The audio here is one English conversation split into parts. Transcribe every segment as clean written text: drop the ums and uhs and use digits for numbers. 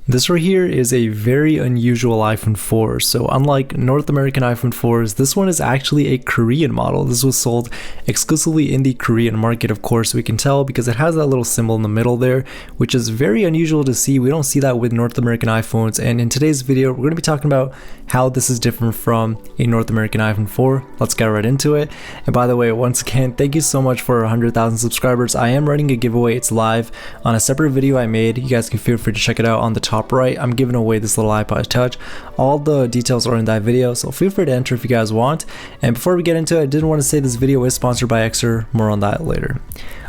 This right here is a very unusual iPhone 4. So unlike North American iPhone 4s, this one is actually a Korean model. This was sold exclusively in the Korean market, of course, we can tell because it has that little symbol in the middle there, which is very unusual to see. We don't see that with North American iPhones. And in today's video, we're going to be talking about how this is different from a North American iPhone 4. Let's get right into it. And by the way, once again, thank you so much for 100,000 subscribers. I am running a giveaway. It's live on a separate video I made. You guys can feel free to check it out on the top right. I'm giving away this little iPod Touch. All the details are in that video, so feel free to enter if you guys want. And before we get into it, I did want to say this video is sponsored by Xer. More on that later.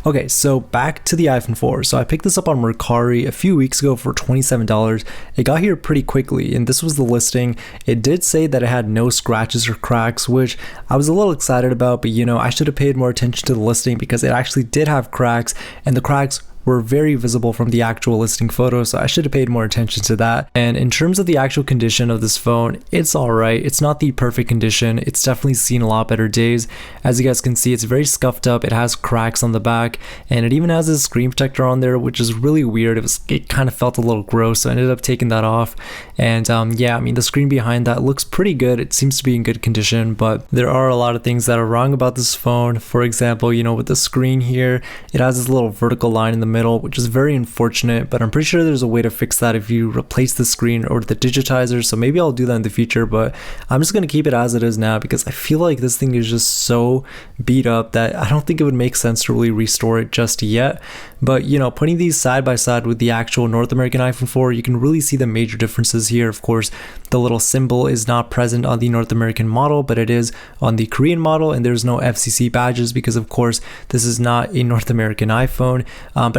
Okay, so back to the iPhone 4. So I picked this up on Mercari a few weeks ago for $27. It got here pretty quickly, and this was the listing. It did say that it had no scratches or cracks, which I was a little excited about, but you know, I should have paid more attention to the listing because it actually did have cracks, and the cracks were very visible from the actual listing photo, so I should have paid more attention to that. And in terms of the actual condition of this phone, it's alright. It's not the perfect condition. It's definitely seen a lot better days. As you guys can see, it's very scuffed up. It has cracks on the back, and it even has a screen protector on there, which is really weird. It kind of felt a little gross, so I ended up taking that off. And yeah, I mean, the screen behind that looks pretty good. It seems to be in good condition, but there are a lot of things that are wrong about this phone. For example, you know, with the screen here, it has this little vertical line in the middle, which is very unfortunate, but I'm pretty sure there's a way to fix that if you replace the screen or the digitizer, so maybe I'll do that in the future, but I'm just going to keep it as it is now because I feel like this thing is just so beat up that I don't think it would make sense to really restore it just yet. But you know, putting these side by side with the actual North American iPhone 4, you can really see the major differences here. Of course, the little symbol is not present on the North American model, but it is on the Korean model, and there's no FCC badges because of course this is not a North American iPhone.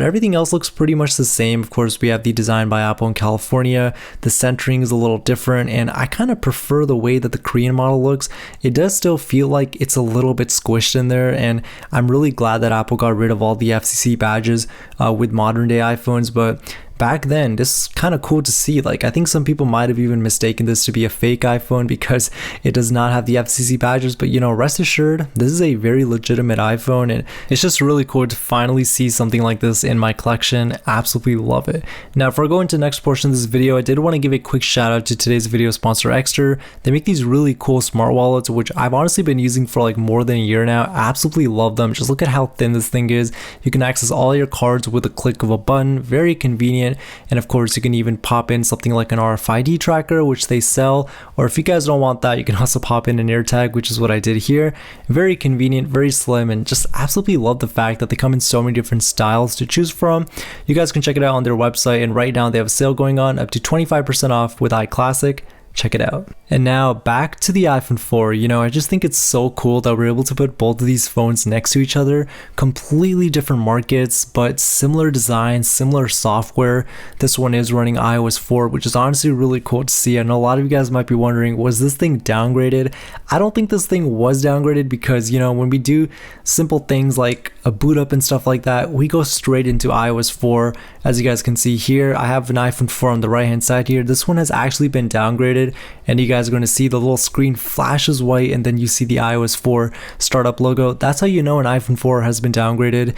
But everything else looks pretty much the same. Of course, we have the design by Apple in California. The centering is a little different, and I kind of prefer the way that the Korean model looks. It does still feel like it's a little bit squished in there, and I'm really glad that Apple got rid of all the FCC badges with modern day iPhones. But back then, this is kind of cool to see. Like, I think some people might have even mistaken this to be a fake iPhone because it does not have the FCC badges, but you know, rest assured, this is a very legitimate iPhone, and it's just really cool to finally see something like this in my collection. Absolutely love it. Now, before I go into the next portion of this video, I did want to give a quick shout out to today's video sponsor, Xer. They make these really cool smart wallets, which I've honestly been using for like more than a year now. I absolutely love them. Just look at how thin this thing is. You can access all your cards with a click of a button. Very convenient. And of course, you can even pop in something like an RFID tracker, which they sell, or if you guys don't want that, you can also pop in an AirTag, which is what I did here. Very convenient, very slim, and just absolutely love the fact that they come in so many different styles to choose from. You guys can check it out on their website, and right now they have a sale going on up to 25% off with iClassic. Check it out. And now back to the iPhone 4. You know, I just think it's so cool that we're able to put both of these phones next to each other. Completely different markets, but similar design, similar software. This one is running iOS 4, which is honestly really cool to see. I know a lot of you guys might be wondering, was this thing downgraded? I don't think this thing was downgraded because, you know, when we do simple things like a boot up and stuff like that, we go straight into iOS 4. As you guys can see here, I have an iPhone 4 on the right hand side here. This one has actually been downgraded, and you guys are going to see the little screen flashes white, and then you see the iOS 4 startup logo. That's how you know an iPhone 4 has been downgraded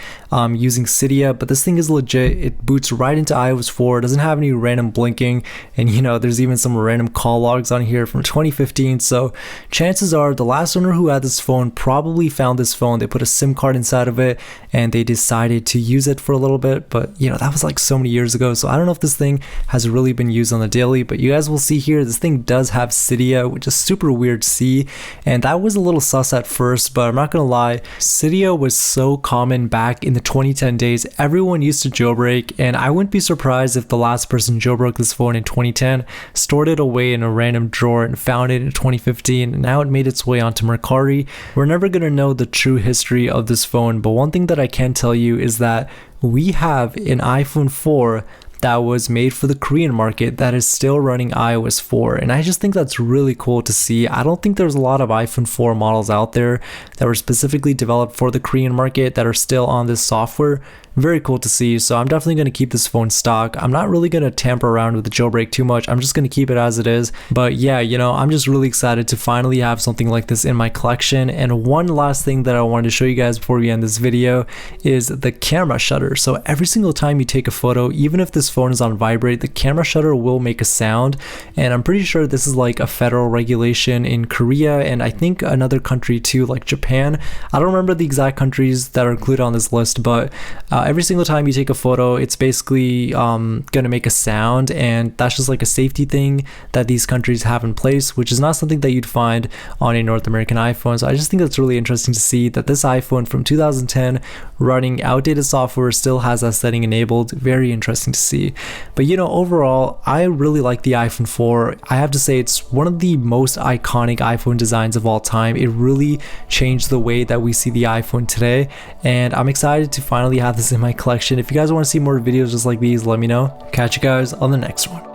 using Cydia. But this thing is legit. It boots right into iOS 4. It doesn't have any random blinking, and you know, there's even some random call logs on here from 2015. So chances are the last owner who had this phone probably found this phone. They put a SIM card inside of it, and they decided to use it for a little bit. But you know, that was like so many years ago, so I don't know if this thing has really been used on the daily. But you guys will see here, this thing does have Cydia, which is super weird to see, and that was a little sus at first, but I'm not gonna lie, Cydia was so common back in the 2010 days. Everyone used to jailbreak, and I wouldn't be surprised if the last person jailbroke this phone in 2010 stored it away in a random drawer and found it in 2015, and now it made its way onto Mercari. We're never gonna know the true history of this phone, but one thing that I can tell you is that we have an iPhone 4 that was made for the Korean market that is still running iOS 4, and I just think that's really cool to see. I don't think there's a lot of iPhone 4 models out there that were specifically developed for the Korean market that are still on this software, very cool to see. So I'm definitely going to keep this phone stock. I'm not really going to tamper around with the jailbreak too much. I'm just going to keep it as it is. But yeah, you know, I'm just really excited to finally have something like this in my collection. And one last thing that I wanted to show you guys before we end this video is the camera shutter. So every single time you take a photo, even if this phone is on vibrate, the camera shutter will make a sound. And I'm pretty sure this is like a federal regulation in Korea and I think another country too, like Japan. I don't remember the exact countries that are included on this list, but every single time you take a photo, it's basically gonna make a sound, and that's just like a safety thing that these countries have in place, which is not something that you'd find on a North American iPhone. So I just think that's really interesting to see that this iPhone from 2010 running outdated software still has that setting enabled. Very interesting to see. But you know, overall, I really like the iPhone 4. I have to say it's one of the most iconic iPhone designs of all time. It really changed the way that we see the iPhone today, and I'm excited to finally have this in my collection. If you guys want to see more videos just like these, let me know. Catch you guys on the next one.